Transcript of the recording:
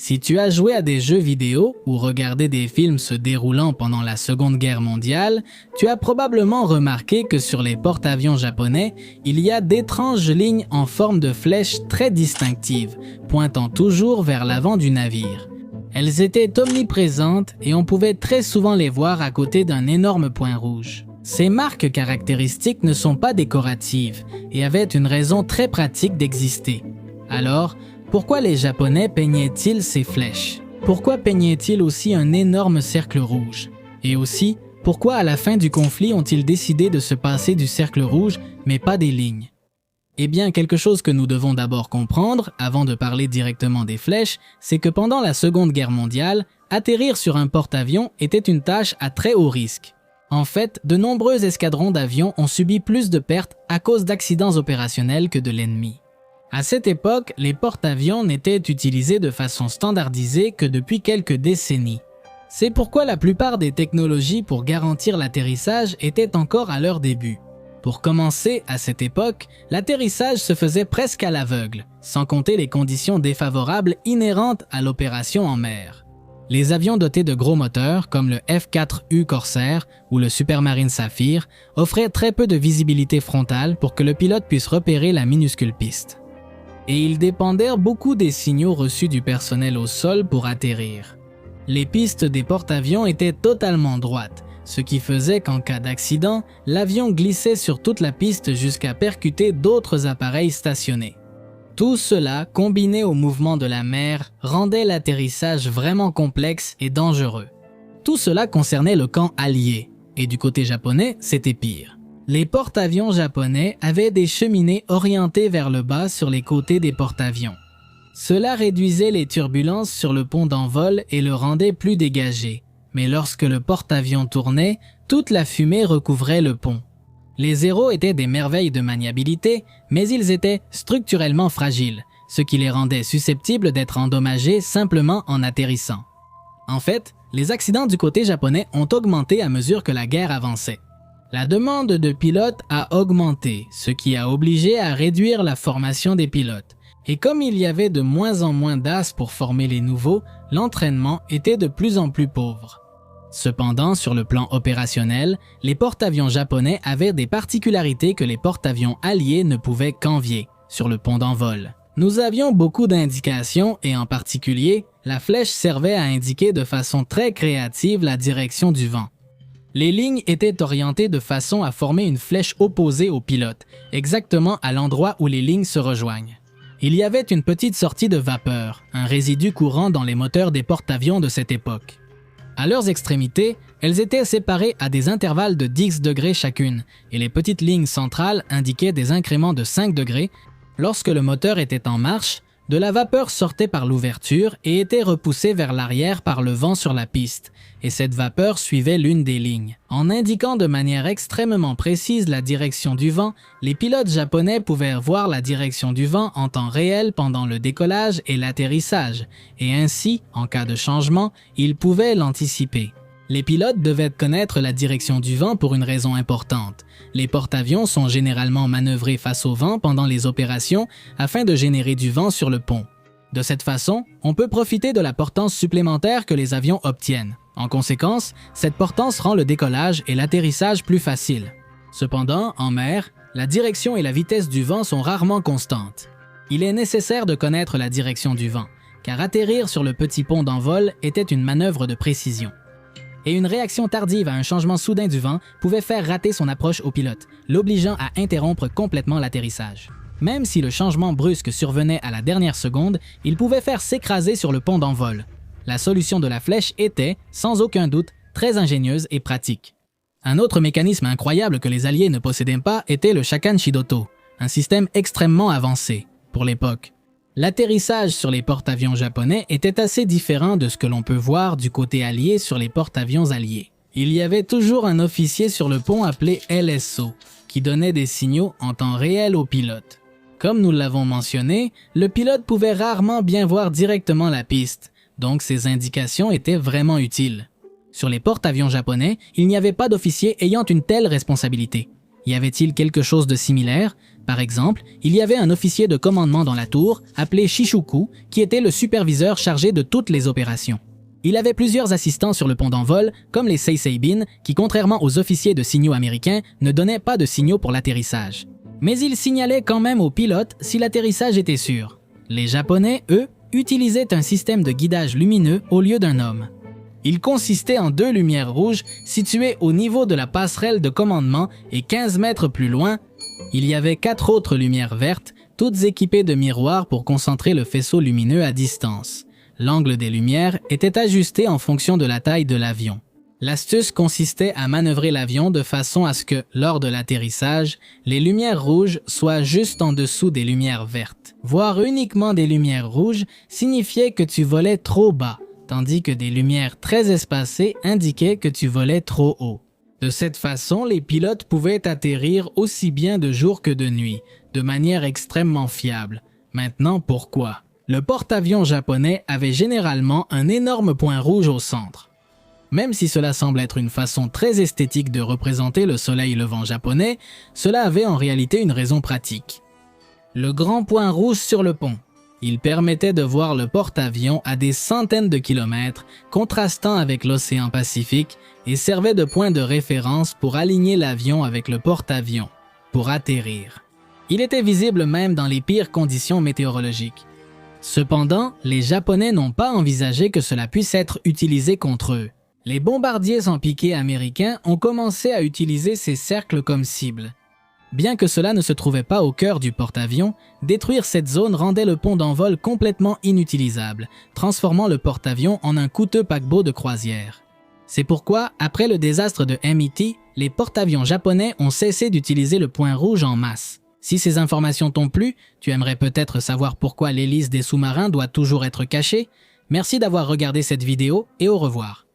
Si tu as joué à des jeux vidéo ou regardé des films se déroulant pendant la Seconde Guerre mondiale, tu as probablement remarqué que sur les porte-avions japonais, il y a d'étranges lignes en forme de flèches très distinctives, pointant toujours vers l'avant du navire. Elles étaient omniprésentes et on pouvait très souvent les voir à côté d'un énorme point rouge. Ces marques caractéristiques ne sont pas décoratives et avaient une raison très pratique d'exister. Alors, pourquoi les Japonais peignaient-ils ces flèches? Pourquoi peignaient-ils aussi un énorme cercle rouge? Et aussi, pourquoi à la fin du conflit ont-ils décidé de se passer du cercle rouge mais pas des lignes? Eh bien, quelque chose que nous devons d'abord comprendre, avant de parler directement des flèches, c'est que pendant la Seconde Guerre mondiale, atterrir sur un porte-avions était une tâche à très haut risque. En fait, de nombreux escadrons d'avions ont subi plus de pertes à cause d'accidents opérationnels que de l'ennemi. À cette époque, les porte-avions n'étaient utilisés de façon standardisée que depuis quelques décennies. C'est pourquoi la plupart des technologies pour garantir l'atterrissage étaient encore à leur début. Pour commencer, à cette époque, l'atterrissage se faisait presque à l'aveugle, sans compter les conditions défavorables inhérentes à l'opération en mer. Les avions dotés de gros moteurs, comme le F-4U Corsair ou le Supermarine Saphir, offraient très peu de visibilité frontale pour que le pilote puisse repérer la minuscule piste. Et ils dépendaient beaucoup des signaux reçus du personnel au sol pour atterrir. Les pistes des porte-avions étaient totalement droites, ce qui faisait qu'en cas d'accident, l'avion glissait sur toute la piste jusqu'à percuter d'autres appareils stationnés. Tout cela, combiné au mouvement de la mer, rendait l'atterrissage vraiment complexe et dangereux. Tout cela concernait le camp allié, et du côté japonais, c'était pire. Les porte-avions japonais avaient des cheminées orientées vers le bas sur les côtés des porte-avions. Cela réduisait les turbulences sur le pont d'envol et le rendait plus dégagé. Mais lorsque le porte-avions tournait, toute la fumée recouvrait le pont. Les aéros étaient des merveilles de maniabilité, mais ils étaient structurellement fragiles, ce qui les rendait susceptibles d'être endommagés simplement en atterrissant. En fait, les accidents du côté japonais ont augmenté à mesure que la guerre avançait. La demande de pilotes a augmenté, ce qui a obligé à réduire la formation des pilotes. Et comme il y avait de moins en moins d'as pour former les nouveaux, l'entraînement était de plus en plus pauvre. Cependant, sur le plan opérationnel, les porte-avions japonais avaient des particularités que les porte-avions alliés ne pouvaient qu'envier, sur le pont d'envol. Nous avions beaucoup d'indications et en particulier, la flèche servait à indiquer de façon très créative la direction du vent. Les lignes étaient orientées de façon à former une flèche opposée au pilote, exactement à l'endroit où les lignes se rejoignent. Il y avait une petite sortie de vapeur, un résidu courant dans les moteurs des porte-avions de cette époque. À leurs extrémités, elles étaient séparées à des intervalles de 10 degrés chacune, et les petites lignes centrales indiquaient des incréments de 5 degrés. Lorsque le moteur était en marche, de la vapeur sortait par l'ouverture et était repoussée vers l'arrière par le vent sur la piste, et cette vapeur suivait l'une des lignes. En indiquant de manière extrêmement précise la direction du vent, les pilotes japonais pouvaient voir la direction du vent en temps réel pendant le décollage et l'atterrissage, et ainsi, en cas de changement, ils pouvaient l'anticiper. Les pilotes devaient connaître la direction du vent pour une raison importante. Les porte-avions sont généralement manœuvrés face au vent pendant les opérations afin de générer du vent sur le pont. De cette façon, on peut profiter de la portance supplémentaire que les avions obtiennent. En conséquence, cette portance rend le décollage et l'atterrissage plus facile. Cependant, en mer, la direction et la vitesse du vent sont rarement constantes. Il est nécessaire de connaître la direction du vent, car atterrir sur le petit pont d'envol était une manœuvre de précision. Et une réaction tardive à un changement soudain du vent pouvait faire rater son approche au pilote, l'obligeant à interrompre complètement l'atterrissage. Même si le changement brusque survenait à la dernière seconde, il pouvait faire s'écraser sur le pont d'envol. La solution de la flèche était, sans aucun doute, très ingénieuse et pratique. Un autre mécanisme incroyable que les Alliés ne possédaient pas était le Shakan Shidoto, un système extrêmement avancé pour l'époque. L'atterrissage sur les porte-avions japonais était assez différent de ce que l'on peut voir du côté allié sur les porte-avions alliés. Il y avait toujours un officier sur le pont appelé LSO, qui donnait des signaux en temps réel au pilote. Comme nous l'avons mentionné, le pilote pouvait rarement bien voir directement la piste, donc ces indications étaient vraiment utiles. Sur les porte-avions japonais, il n'y avait pas d'officier ayant une telle responsabilité. Y avait-il quelque chose de similaire? Par exemple, il y avait un officier de commandement dans la tour, appelé Shishuku, qui était le superviseur chargé de toutes les opérations. Il avait plusieurs assistants sur le pont d'envol, comme les Seiseibin, qui, contrairement aux officiers de signaux américains, ne donnaient pas de signaux pour l'atterrissage. Mais ils signalaient quand même aux pilotes si l'atterrissage était sûr. Les Japonais, eux, utilisaient un système de guidage lumineux au lieu d'un homme. Il consistait en 2 lumières rouges situées au niveau de la passerelle de commandement et 15 mètres plus loin, il y avait 4 autres lumières vertes, toutes équipées de miroirs pour concentrer le faisceau lumineux à distance. L'angle des lumières était ajusté en fonction de la taille de l'avion. L'astuce consistait à manœuvrer l'avion de façon à ce que, lors de l'atterrissage, les lumières rouges soient juste en dessous des lumières vertes. Voir uniquement des lumières rouges signifiait que tu volais trop bas, tandis que des lumières très espacées indiquaient que tu volais trop haut. De cette façon, les pilotes pouvaient atterrir aussi bien de jour que de nuit, de manière extrêmement fiable. Maintenant, pourquoi? Le porte-avions japonais avait généralement un énorme point rouge au centre. Même si cela semble être une façon très esthétique de représenter le soleil levant japonais, cela avait en réalité une raison pratique. Le grand point rouge sur le pont. Il permettait de voir le porte-avions à des centaines de kilomètres, contrastant avec l'océan Pacifique, et servait de point de référence pour aligner l'avion avec le porte-avions, pour atterrir. Il était visible même dans les pires conditions météorologiques. Cependant, les Japonais n'ont pas envisagé que cela puisse être utilisé contre eux. Les bombardiers sans piqué américains ont commencé à utiliser ces cercles comme cible. Bien que cela ne se trouvait pas au cœur du porte-avions, détruire cette zone rendait le pont d'envol complètement inutilisable, transformant le porte-avions en un coûteux paquebot de croisière. C'est pourquoi, après le désastre de MET, les porte-avions japonais ont cessé d'utiliser le point rouge en masse. Si ces informations t'ont plu, tu aimerais peut-être savoir pourquoi l'hélice des sous-marins doit toujours être cachée. Merci d'avoir regardé cette vidéo et au revoir.